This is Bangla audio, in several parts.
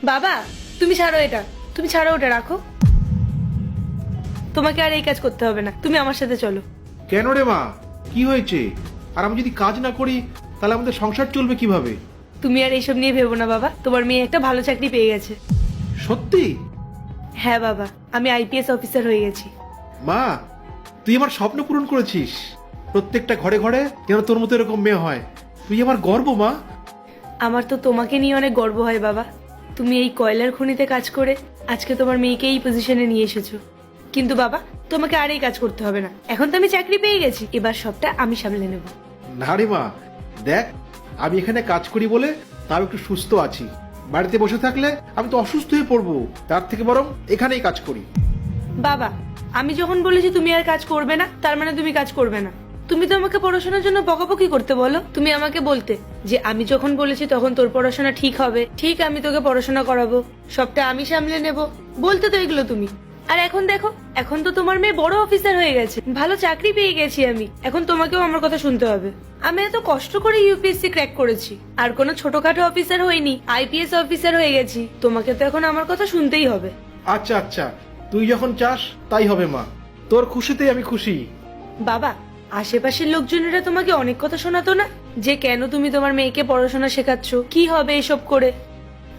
বাবা তুমি ছাড়ো এটা, তুমি ছাড়ো ওটা, রাখো। তোমাকে আর এই কাজ করতে হবে না, তুমি আমার সাথে চলো। কেন রে মা, কি হয়েছে? আর আমি যদি কাজ না করি তাহলে আমাদের সংসার চলবে কিভাবে? তুমি আর এইসব নিয়ে ভেবো না বাবা, তোমার মেয়ে একটা ভালো চাকরি পেয়ে গেছে। সত্যি? হ্যাঁ বাবা, আমি আইপিএস অফিসার হয়ে গেছি। মা, তুই আমার স্বপ্ন পূরণ করেছিস। প্রত্যেকটা ঘরে ঘরে যেন তোর মতো এরকম মেয়ে হয়। তুই আমার গর্ব মা। আমার তো তোমাকে নিয়ে অনেক গর্ব হয় বাবা। তুমি এই কয়লার খনিতে কাজ করে আজকে তোমার মেয়েকে এই পজিশনে নিয়ে এসেছো। কিন্তু বাবা, তোমাকে আর এই কাজ করতে হবে না, এখন তো আমি চাকরি পেয়ে গেছি, এবার সবটা আমি সামলে নেব। না রে মা, দেখ, আমি এখানে কাজ করি বলে তাও একটু সুস্থ আছি। বাড়িতে বসে থাকলে আমি তো অসুস্থ হয়ে পড়বো, তার থেকে বরং এখানেই কাজ করি। বাবা, আমি যখন বলেছি তুমি আর কাজ করবে না, তার মানে তুমি কাজ করবে না। তুমি তো আমাকে পড়াশোনার জন্য বকাবকি করতে বলো। তুমি আমাকে বলতে যে আমি যখন বলেছি তখন তোর পড়াশোনা ঠিক হবে, ঠিক আমি তোকে পড়াশোনা করাবো, সবটা আমি সামলে নেব, বলতে তো এগুলো তুমি। আর এখন দেখো, এখন তো তোমার মেয়ে বড় অফিসার হয়ে গেছে, ভালো চাকরি পেয়ে গেছি আমি, এখন তোমাকেও আমার কথা শুনতে হবে। আমি এত কষ্ট করে ইউপিএসসি ক্র্যাক করেছি, আর কোনো ছোটখাটো অফিসার হইনি, আইপিএস অফিসার হয়ে গেছি, তোমাকে তো এখন আমার কথা শুনতেই হবে। আচ্ছা আচ্ছা, তুই যখন চাস তাই হবে মা, তোর খুশিতেই আমি খুশি। বাবা, আশেপাশের লোকজনেরা তোমাকে অনেক কথা শোনাতো না, যে কেন তুমি তোমার মেয়েকে পড়াশোনা শেখাচ্ছ, কি হবে এসব করে,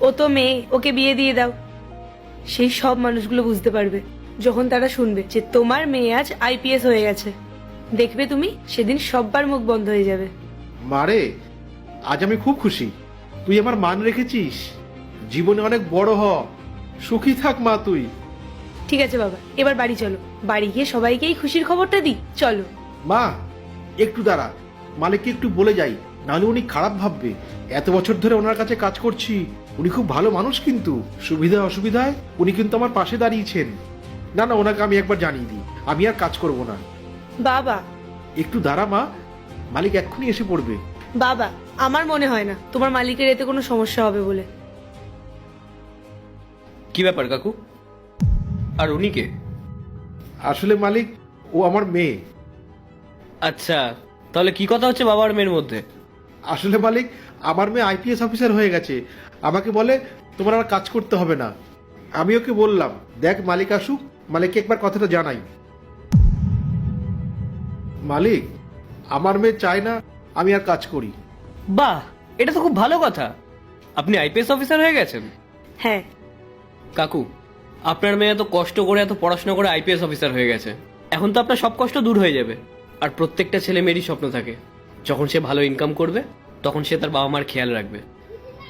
ও তো মেয়ে, ওকে বিয়ে দিয়ে দাও। সেই সব মানুষগুলো বুঝতে পারবে যখন তারা শুনবে যে তোমার মেয়ে আজ আইপিএস হয়ে গেছে। দেখবে তুমি, সেদিন সববার মুখ বন্ধ হয়ে যাবে। মারে, আজ আমি খুব খুশি। তুই আমার মান রেখেছিস। জীবনে অনেক বড় হ, সুখী থাক মা তুই। ঠিক আছে বাবা, এবার বাড়ি চলো, বাড়ি গিয়ে সবাইকে এই খুশির খবরটা দিই, চলো। মা, একটু দাঁড়া, মালিককে একটু বলে যাই, নাহলে উনি খারাপ ভাববে। এত বছর ধরে ওনার কাছে কাজ করছি, উনি খুব ভালো মানুষ, কিন্তু সুবিধা অসুবিধায় উনি কিন্তু আমার পাশে দাঁড়িয়েছেন। না না, ওনাকে আমি একবার জানিয়ে দিই, আমি আর কাজ করব না। বাবা, একটু দাঁড়া মা, মালিক এক্ষুনি এসে পড়বে। বাবা, আমার মনে হয় না তোমার মালিকের এতে কোনো সমস্যা হবে বলে। কি ব্যাপার কাকু? আর উনি কে? আসলে মালিক, ও আমার মেয়ে। আচ্ছা, তাহলে কি কথা হচ্ছে বাবা আর মেয়ের মধ্যে? আসলে মালিক, আমার মেয়ে আইপিএস অফিসার হয়ে গেছে, আমাকে বলে তোমার আর কাজ করতে হবে না। আমি ওকে বললাম, দেখ মালিক আসুক, মালিককে একবার কথাটা জানাই। মালিক, আমার মেয়ে চায় না আমি আর কাজ করি। বাহ, এটা তো খুব ভালো কথা। আপনি আইপিএস অফিসার হয়ে গেছেন? হ্যাঁ। কাকু, আপনার মেয়ে এত কষ্ট করে, এত পড়াশোনা করে আইপিএস অফিসার হয়ে গেছে, এখন তো আপনার সব কষ্ট দূর হয়ে যাবে। আর প্রত্যেকটা ছেলে মেয়েরই স্বপ্ন থাকে, যখন সে ভালো ইনকাম করবে তখন সে তার বাবা মার খেয়াল রাখবে।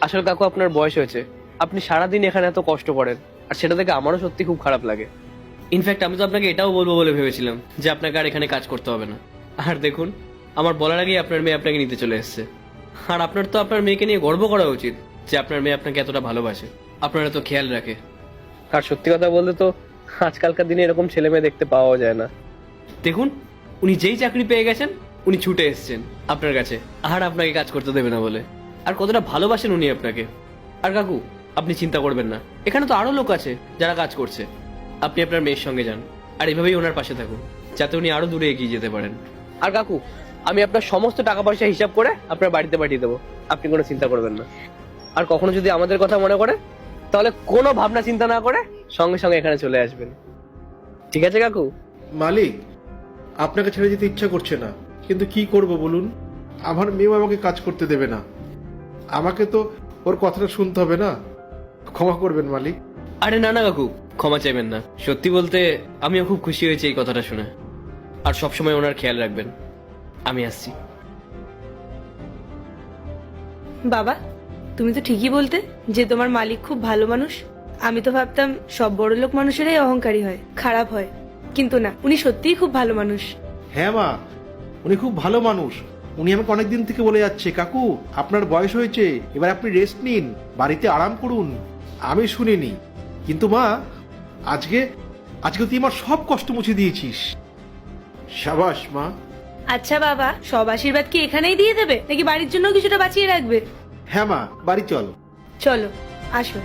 আসলে কাকু, আপনার বয়স হয়েছে, আপনি সারাদিন এখানে এত কষ্ট করেন, আর সেটা দেখে আমারও সত্যি খুব খারাপ লাগে। ইনফ্যাক্ট আমি তো আপনাকে এটাও বলবো বলে ভেবেছিলাম যে আপনাকে আর এখানে কাজ করতে হবে না। আর দেখুন, আমার বলার আগেই আপনার মেয়ে আপনাকে নিতে চলে এসেছে। আর আপনার তো আপনার মেয়েকে নিয়ে গর্ব করা উচিত যে আপনার মেয়ে আপনাকে এতটা ভালোবাসে, আপনার এত খেয়াল রাখে। আর সত্যি কথা বলতে তো আজকালকার দিনে এরকম ছেলে মেয়ে দেখতে পাওয়া যায় না। দেখুন, উনি যেই চাকরি পেয়ে গেছেন উনি ছুটে এসেছেন আপনার কাছে, আর আপনাকে কাজ করতে দেবে না বলে। আর কতটা ভালোবাসেন উনি আপনাকে। আর কাকু, আপনি চিন্তা করবেন না, এখানে তো আরো লোক আছে যারা কাজ করছে। আপনি আপনার মেয়ের সঙ্গে যান, আর এভাবেই ওনার পাশে থাকুন, যাতে উনি আরো দূরে এগিয়ে যেতে পারেন। আর কাকু, আমি আপনার সমস্ত টাকা পয়সা হিসাব করে আপনার বাড়িতে পাঠিয়ে দেবো, আপনি কোনো চিন্তা করবেন না। আর কখনো যদি আমাদের কথা মনে করে, তাহলে কোনো ভাবনা চিন্তা না করে সঙ্গে সঙ্গে এখানে চলে আসবেন। ঠিক আছে কাকু? মালিক, আপনাকে ছেড়ে যেতে ইচ্ছা করছে না, কিন্তু কি করব বলুন? আমার মেয়েও আমাকে কাজ করতে দেবে না, আমাকে তো ওর কথাটা শুনতে হবে না। ক্ষমা করবেন মালিক। আরে না না কাকু, ক্ষমা চাইবেন না। সত্যি বলতে আমিও খুব খুশি হয়েছি এই কথাটা শুনে। আর সবসময় ওনার খেয়াল রাখবেন। আমি আসছি। বাবা, তুমি তো ঠিকই বলতে যে তোমার মালিক খুব ভালো মানুষ। আমি তো ভাবতাম সব বড়লোক মানুষেরাই অহংকারী হয়, খারাপ হয়, কিন্তু না, উনি সত্যিই খুব ভালো মানুষ। হ্যাঁ মা, উনি খুব ভালো মানুষ। উনি আমাকে অনেকদিন থেকে বলে যাচ্ছে, কাকু আপনার বয়স হয়েছে, এবার আপনি রেস্ট নিন, বাড়িতে আরাম করুন। আমি শুনিনি, কিন্তু মা, আজকে আজকে তুই আমার সব কষ্ট মুছে দিয়েছিস। সাবাস মা। আচ্ছা বাবা, সব আশীর্বাদ কি এখানেই দিয়ে দেবে, নাকি বাড়ির জন্য কিছুটা বাঁচিয়ে রাখবে? হ্যাঁ মা, বাড়ি চল। চলো, আসো।